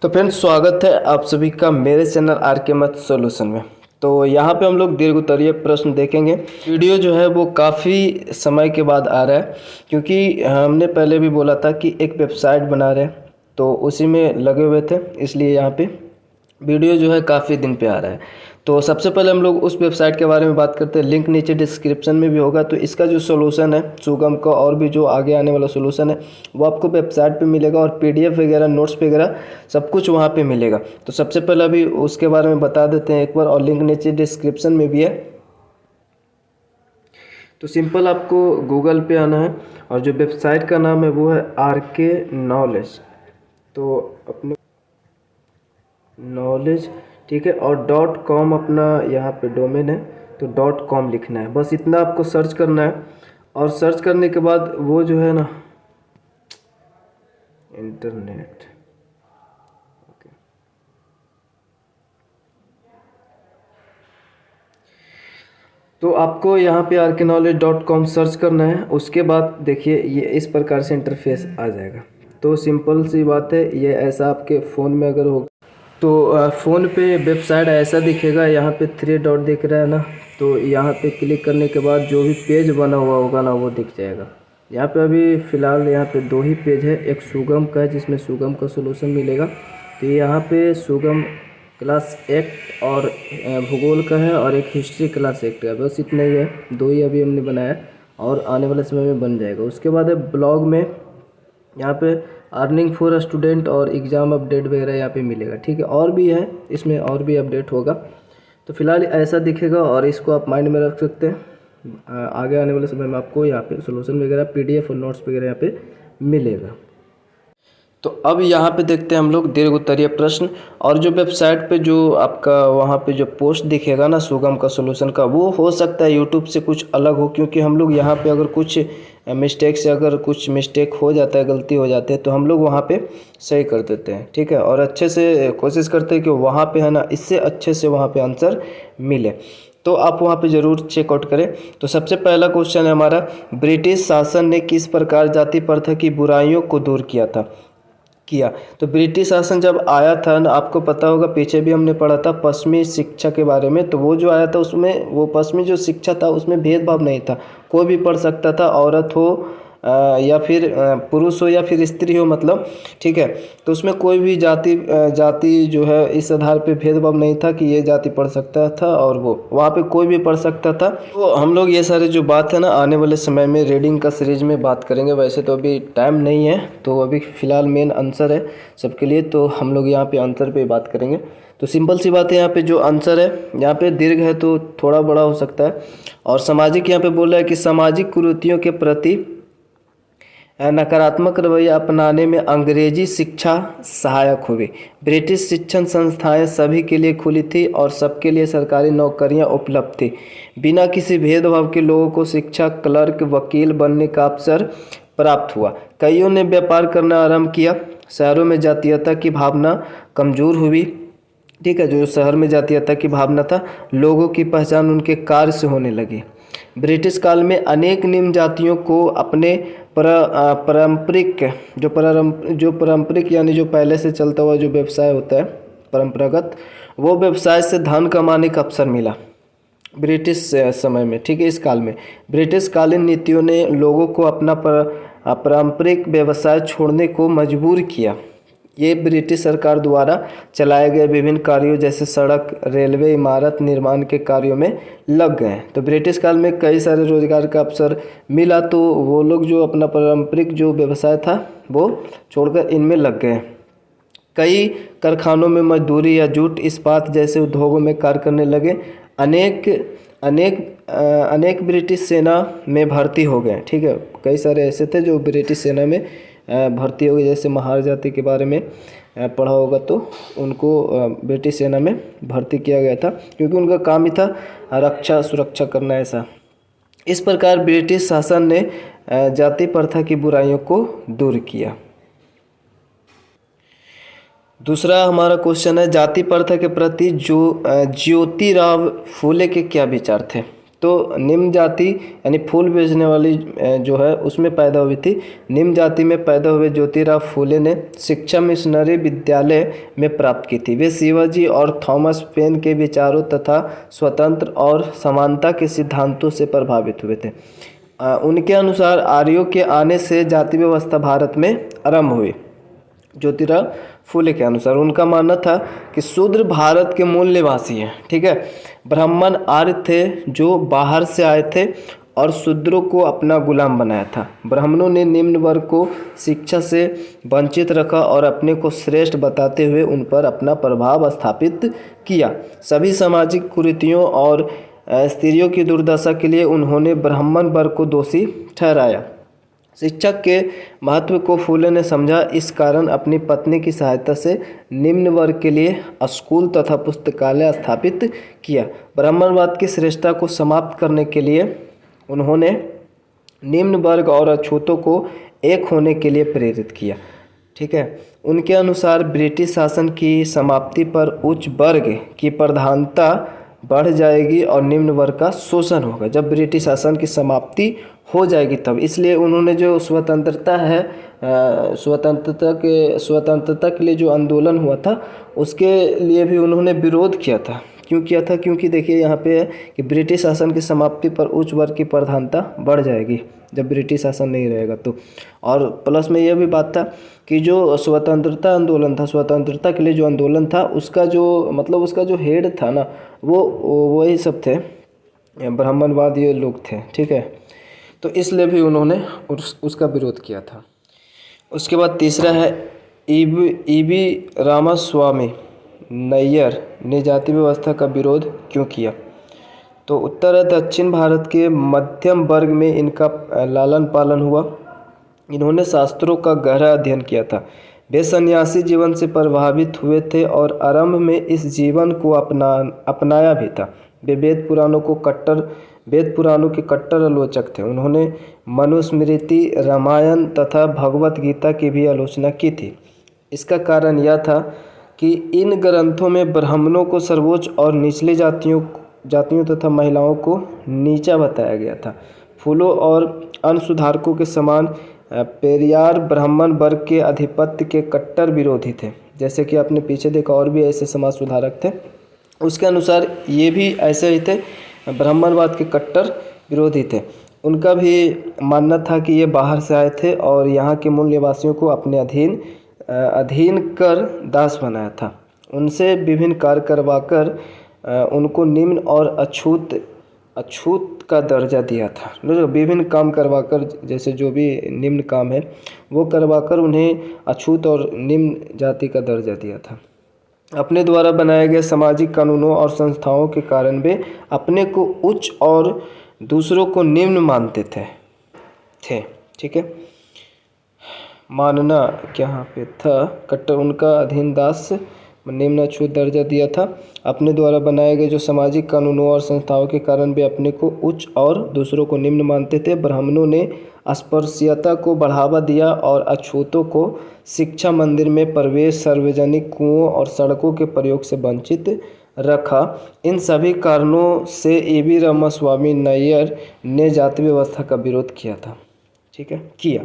तो फ्रेंड्स, स्वागत है आप सभी का मेरे चैनल आर के मैथ सॉल्यूशन में। तो यहाँ पे हम लोग दीर्घ उत्तरीय प्रश्न देखेंगे। वीडियो जो है वो काफ़ी समय के बाद आ रहा है, क्योंकि हमने पहले भी बोला था कि एक वेबसाइट बना रहे हैं, तो उसी में लगे हुए थे, इसलिए यहाँ पे वीडियो जो है काफ़ी दिन पे आ रहा है। तो सबसे पहले हम लोग उस वेबसाइट के बारे में बात करते हैं। लिंक नीचे डिस्क्रिप्शन में भी होगा। तो इसका जो सोल्यूशन है सुगम का, और भी जो आगे आने वाला सोल्यूशन है वो आपको वेबसाइट पे मिलेगा, और पीडीएफ वगैरह नोट्स वगैरह सब कुछ वहाँ पे मिलेगा। तो सबसे पहले अभी उसके बारे में बता देते हैं एक बार, और लिंक नीचे डिस्क्रिप्शन में भी है। तो सिंपल आपको गूगल पे आना है, और जो वेबसाइट का नाम है वो है RK नॉलेज। तो अपने नॉलेज, ठीक है, और .com अपना यहाँ पे डोमेन है, तो .com लिखना है। बस इतना आपको सर्च करना है, और सर्च करने के बाद वो जो है ना इंटरनेट, ओके, तो आपको यहाँ पे rknowledge.com सर्च करना है। उसके बाद देखिए ये इस प्रकार से इंटरफेस आ जाएगा। तो सिंपल सी बात है, ये ऐसा आपके फ़ोन में अगर हो तो फ़ोन पे वेबसाइट ऐसा दिखेगा। यहाँ पे 3 डॉट दिख रहा है ना, तो यहाँ पे क्लिक करने के बाद जो भी पेज बना हुआ होगा ना वो दिख जाएगा। यहाँ पे अभी फ़िलहाल यहाँ पे 2 ही पेज है। एक सुगम का है जिसमें सुगम का सोल्यूशन मिलेगा। तो यहाँ पे सुगम क्लास 8 और भूगोल का है, और एक हिस्ट्री क्लास 8 का। बस इतना ही है, 2 ही अभी हमने बनाया, और आने वाले समय में बन जाएगा। उसके बाद है ब्लॉग में, यहाँ पे अर्निंग फॉर स्टूडेंट और एग्ज़ाम अपडेट वगैरह यहाँ पे मिलेगा, ठीक है। और भी है इसमें, और भी अपडेट होगा। तो फिलहाल ऐसा दिखेगा, और इसको आप माइंड में रख सकते हैं। आगे आने वाले समय में आपको यहाँ पे सोल्यूशन वगैरह पीडीएफ और नोट्स वगैरह यहाँ पे मिलेगा। तो अब यहाँ पे देखते हैं हम लोग दीर्घ उत्तरीय प्रश्न। और जो वेबसाइट पे जो आपका वहाँ पे जो पोस्ट दिखेगा ना सुगम का सोल्यूशन का, वो हो सकता है यूट्यूब से कुछ अलग हो, क्योंकि हम लोग यहाँ पे अगर कुछ मिस्टेक से अगर कुछ मिस्टेक हो जाता है, गलती हो जाती है, तो हम लोग वहाँ पे सही कर देते हैं, ठीक है। और अच्छे से कोशिश करते हैं कि वहाँ पे है ना इससे अच्छे से वहाँ पे आंसर मिले। तो आप वहाँ पे ज़रूर चेकआउट करें। तो सबसे पहला क्वेश्चन है हमारा, ब्रिटिश शासन ने किस प्रकार जाति प्रथा की बुराइयों को दूर किया। तो ब्रिटिश शासन जब आया था ना, आपको पता होगा पीछे भी हमने पढ़ा था पश्चिमी शिक्षा के बारे में। तो वो जो आया था उसमें वो पश्चिमी जो शिक्षा था उसमें भेदभाव नहीं था, कोई भी पढ़ सकता था, औरत हो या फिर पुरुष हो या फिर स्त्री हो, मतलब, ठीक है। तो उसमें कोई भी जाति जो है इस आधार पे भेदभाव नहीं था कि ये जाति पढ़ सकता था और वो वहाँ पे कोई भी पढ़ सकता था। तो हम लोग ये सारे जो बात है ना आने वाले समय में रीडिंग का सीरीज में बात करेंगे। वैसे तो अभी टाइम नहीं है, तो अभी फ़िलहाल मेन आंसर है सबके लिए, तो हम लोग यहाँ पे आंसर पे बात करेंगे। तो सिंपल सी बात है, यहाँ पे जो आंसर है, यहाँ पे दीर्घ है तो थोड़ा बड़ा हो सकता है। और सामाजिक यहाँ पे बोल रहा है कि सामाजिक कुरीतियों के प्रति नकारात्मक रवैया अपनाने में अंग्रेजी शिक्षा सहायक हुई। ब्रिटिश शिक्षण संस्थाएं सभी के लिए खुली थी और सबके लिए सरकारी नौकरियां उपलब्ध थी। बिना किसी भेदभाव के लोगों को शिक्षा, क्लर्क, वकील बनने का अवसर प्राप्त हुआ। कईयों ने व्यापार करना आरंभ किया। शहरों में जातीयता की भावना कमजोर हुई, ठीक है। जो शहर में जातीयता की भावना था, लोगों की पहचान उनके कार्य से होने लगी। ब्रिटिश काल में अनेक निम्न जातियों को अपने पारंपरिक जो पारंपरिक यानी जो पहले से चलता हुआ जो व्यवसाय होता है परंपरागत, वो व्यवसाय से धन कमाने का अवसर मिला ब्रिटिश समय में, ठीक है। इस काल में ब्रिटिश कालीन नीतियों ने लोगों को अपना पारंपरिक व्यवसाय छोड़ने को मजबूर किया। ये ब्रिटिश सरकार द्वारा चलाए गए विभिन्न कार्यों जैसे सड़क, रेलवे, इमारत निर्माण के कार्यों में लग गए। तो ब्रिटिश काल में कई सारे रोजगार का अवसर मिला, तो वो लोग जो अपना पारंपरिक जो व्यवसाय था वो छोड़कर इनमें लग गए। कई कारखानों में मजदूरी या जूट इस्पात जैसे उद्योगों में कार्य करने लगे। अनेक ब्रिटिश सेना में भर्ती हो गए, ठीक है। कई सारे ऐसे थे जो ब्रिटिश सेना में भर्ती हो गए, जैसे महार जाति के बारे में पढ़ा होगा, तो उनको ब्रिटिश सेना में भर्ती किया गया था, क्योंकि उनका काम ही था रक्षा सुरक्षा करना, ऐसा। इस प्रकार ब्रिटिश शासन ने जाति प्रथा की बुराइयों को दूर किया। दूसरा हमारा क्वेश्चन है, जाति प्रथा के प्रति जो ज्योतिराव फूले के क्या विचार थे। तो निम्न जाति यानी फूल बेचने वाली जो है उसमें पैदा हुई थी। निम्न जाति में पैदा हुए ज्योतिराव फूले ने शिक्षा मिशनरी विद्यालय में प्राप्त की थी। वे शिवाजी और थॉमस पेन के विचारों तथा स्वतंत्र और समानता के सिद्धांतों से प्रभावित हुए थे। उनके अनुसार आर्यों के आने से जाति व्यवस्था भारत में आरंभ हुई। ज्योतिराव फूले के अनुसार उनका मानना था कि शूद्र भारत के मूल निवासी हैं, ठीक है। ब्राह्मण आर्य थे जो बाहर से आए थे और शूद्रों को अपना गुलाम बनाया था। ब्राह्मणों ने निम्न वर्ग को शिक्षा से वंचित रखा और अपने को श्रेष्ठ बताते हुए उन पर अपना प्रभाव स्थापित किया। सभी सामाजिक कुरीतियों और स्त्रियों की दुर्दशा के लिए उन्होंने ब्राह्मण वर्ग को दोषी ठहराया। शिक्षक के महत्व को फूले ने समझा, इस कारण अपनी पत्नी की सहायता से निम्न वर्ग के लिए स्कूल तथा पुस्तकालय स्थापित किया। ब्राह्मणवाद की श्रेष्ठता को समाप्त करने के लिए उन्होंने निम्न वर्ग और अछूतों को एक होने के लिए प्रेरित किया, ठीक है। उनके अनुसार ब्रिटिश शासन की समाप्ति पर उच्च वर्ग की प्रधानता बढ़ जाएगी और निम्न वर्ग का शोषण होगा। जब ब्रिटिश शासन की समाप्ति हो जाएगी तब, इसलिए उन्होंने जो स्वतंत्रता है, स्वतंत्रता के लिए जो आंदोलन हुआ था उसके लिए भी उन्होंने विरोध किया था। क्यों किया था? क्योंकि देखिए यहाँ पे है कि ब्रिटिश शासन की समाप्ति पर उच्च वर्ग की प्रधानता बढ़ जाएगी जब ब्रिटिश शासन नहीं रहेगा तो। और प्लस में यह भी बात था कि जो स्वतंत्रता आंदोलन था, स्वतंत्रता के लिए जो आंदोलन था उसका जो मतलब उसका जो हेड था ना, वो वही सब थे, ब्राह्मणवाद ये लोग थे, ठीक है। तो इसलिए भी उन्होंने उसका विरोध किया था। उसके बाद तीसरा है ईवी रामास्वामी नैयर ने जाति व्यवस्था का विरोध क्यों किया? तो उत्तर है दक्षिण भारत के मध्यम वर्ग में इनका लालन पालन हुआ। इन्होंने शास्त्रों का गहरा अध्ययन किया था। वे सन्यासी जीवन से प्रभावित हुए थे और आरंभ में इस जीवन को अपनाया भी था। वे वेद पुराणों के कट्टर आलोचक थे। उन्होंने मनुस्मृति, रामायण तथा भगवत गीता की भी आलोचना की थी। इसका कारण यह था कि इन ग्रंथों में ब्राह्मणों को सर्वोच्च और निचली जातियों तथा महिलाओं को नीचा बताया गया था। फूलों और अन्य सुधारकों के समान पेरियार ब्राह्मण वर्ग के आधिपत्य के कट्टर विरोधी थे। जैसे कि आपने पीछे देखा और भी ऐसे समाज सुधारक थे, उसके अनुसार ये भी ऐसे ही थे, ब्राह्मणवाद के कट्टर विरोधी थे। उनका भी मानना था कि ये बाहर से आए थे और यहाँ के मूल निवासियों को अपने अधीन कर दास बनाया था। उनसे विभिन्न कार्य करवाकर उनको निम्न और अछूत का दर्जा दिया था। विभिन्न काम करवाकर, जैसे जो भी निम्न काम है वो करवाकर उन्हें अछूत और निम्न जाति का दर्जा दिया था। अपने द्वारा बनाए गए सामाजिक कानूनों और संस्थाओं के कारण वे अपने को उच्च और दूसरों को निम्न मानते थे, ठीक है। मानना क्या यहाँ पे था, कट्टर उनका अधीन दास निम्न अछूत दर्जा दिया था। अपने द्वारा बनाए गए जो सामाजिक कानूनों और संस्थाओं के कारण वे अपने को उच्च और दूसरों को निम्न मानते थे। ब्राह्मणों ने अस्पृश्यता को बढ़ावा दिया और अछूतों को शिक्षा, मंदिर में प्रवेश, सार्वजनिक कुओं और सड़कों के प्रयोग से वंचित रखा। इन सभी कारणों से ईवी रामास्वामी नैयर ने जाति व्यवस्था का विरोध किया था, ठीक है, किया।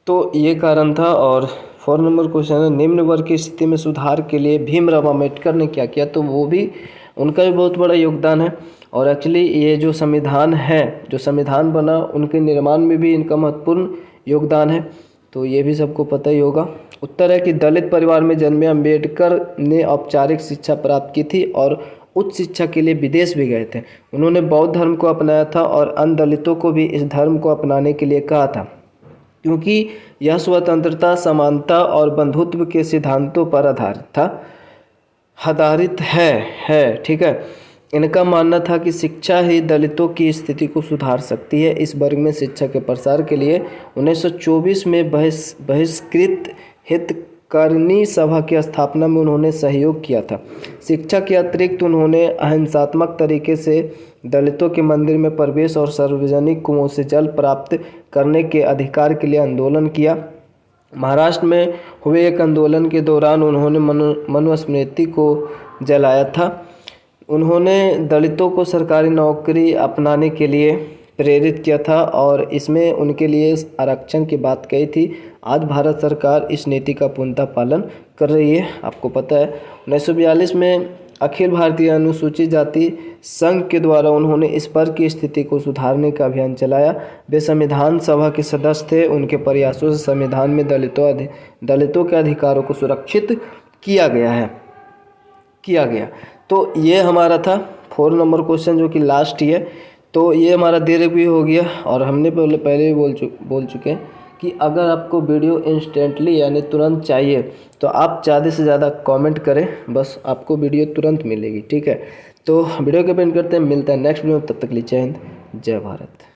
तो ये कारण था। और 4 नंबर क्वेश्चन है, निम्न वर्ग की स्थिति में सुधार के लिए भीमराव अम्बेडकर ने क्या किया? तो वो भी, उनका भी बहुत बड़ा योगदान है। और एक्चुअली ये जो संविधान है, जो संविधान बना, उनके निर्माण में भी इनका महत्वपूर्ण योगदान है। तो ये भी सबको पता ही होगा। उत्तर है कि दलित परिवार में जन्मे अम्बेडकर ने औपचारिक शिक्षा प्राप्त की थी और उच्च शिक्षा के लिए विदेश भी गए थे। उन्होंने बौद्ध धर्म को अपनाया था और अन्य दलितों को भी इस धर्म को अपनाने के लिए कहा था, क्योंकि यह स्वतंत्रता, समानता और बंधुत्व के सिद्धांतों पर आधारित है, ठीक है। इनका मानना था कि शिक्षा ही दलितों की स्थिति को सुधार सकती है। इस वर्ग में शिक्षा के प्रसार के लिए 1924 में बहिष्कृत हितकारिणी सभा की स्थापना में उन्होंने सहयोग किया था। शिक्षा के अतिरिक्त उन्होंने अहिंसात्मक तरीके से दलितों के मंदिर में प्रवेश और सार्वजनिक कुओं से जल प्राप्त करने के अधिकार के लिए आंदोलन किया। महाराष्ट्र में हुए एक आंदोलन के दौरान उन्होंने मनुस्मृति को जलाया था। उन्होंने दलितों को सरकारी नौकरी अपनाने के लिए प्रेरित किया था और इसमें उनके लिए आरक्षण की बात कही थी। आज भारत सरकार इस नीति का पूर्णतः पालन कर रही है। आपको पता है 1942 में अखिल भारतीय अनुसूचित जाति संघ के द्वारा उन्होंने इस पर की स्थिति को सुधारने का अभियान चलाया। वे संविधान सभा के सदस्य थे। उनके प्रयासों से संविधान में दलितों के अधिकारों को सुरक्षित किया गया। तो ये हमारा था 4 नंबर क्वेश्चन, जो कि लास्ट ही है। तो ये हमारा देर भी हो गया और हमने पहले भी बोल चुके हैं कि अगर आपको वीडियो इंस्टेंटली यानी तुरंत चाहिए तो आप ज़्यादा से ज़्यादा कमेंट करें, बस आपको वीडियो तुरंत मिलेगी। ठीक है, तो वीडियो को पेंट करते हैं, मिलता है नेक्स्ट वीडियो में। तब तक के लिए जय हिंद, जय भारत।